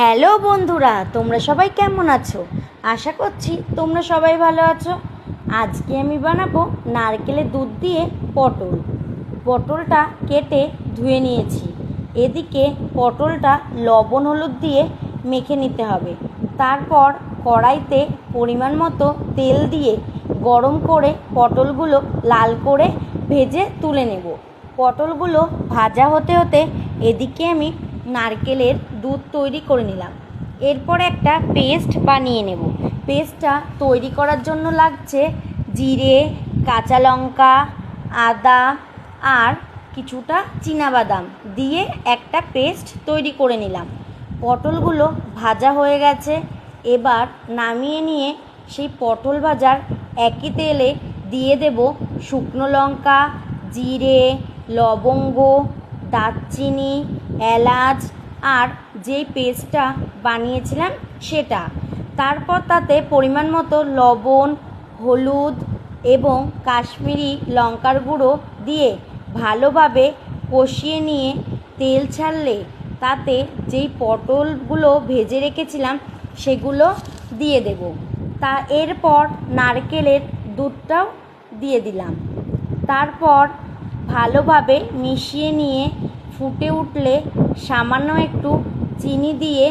Hello বন্ধুরা, তোমরা সবাই কেমন আছো? আশা করছি তোমরা সবাই ভালো আছো। আজকে আমি বানাবো নারকেলের দুধ দিয়ে পটলটা কেটে ধুয়ে নিয়েছি। এদিকে পটলটা লবণ হলুদ দিয়ে মেখে নিতে হবে। তারপর কড়াইতে পরিমাণ মতো তেল দিয়ে গরম করে পটলগুলো লাল করে ভেজে তুলে নেব। পটলগুলো ভাজা হতে হতে এদিকে আমি নারকেলের দুধ তৈরি করে নিলাম। এরপর একটা পেস্ট বানিয়ে নেব। পেস্টটা তৈরি করার জন্য লাগছে জিরে, কাঁচা লঙ্কা, আদা আর কিছুটা চীনাবাদাম দিয়ে একটা পেস্ট তৈরি করে নিলাম। পটলগুলো ভাজা হয়ে গেছে। এবার নামিয়ে নিয়ে সেই পটল ভাজার একই তেলে দিয়ে দেব শুকনো লঙ্কা, জিরে, লবঙ্গ, দারচিনি, এলাচ আর যেই পেস্টটা বানিয়েছিলাম সেটা। তারপর তাতে পরিমাণ মতো লবণ, হলুদ এবং কাশ্মীরি লঙ্কার গুঁড়ো দিয়ে ভালোভাবে কষিয়ে নিয়ে তেল ছাড়লে তাতে যেই পটলগুলো ভেজে রেখেছিলাম সেগুলো দিয়ে দেব। এরপর নারকেলের দুধটাও দিয়ে দিলাম। তারপর ভালোভাবে মিশিয়ে নিয়ে ফুটে উঠলে সামান্য একটু চিনি দিয়ে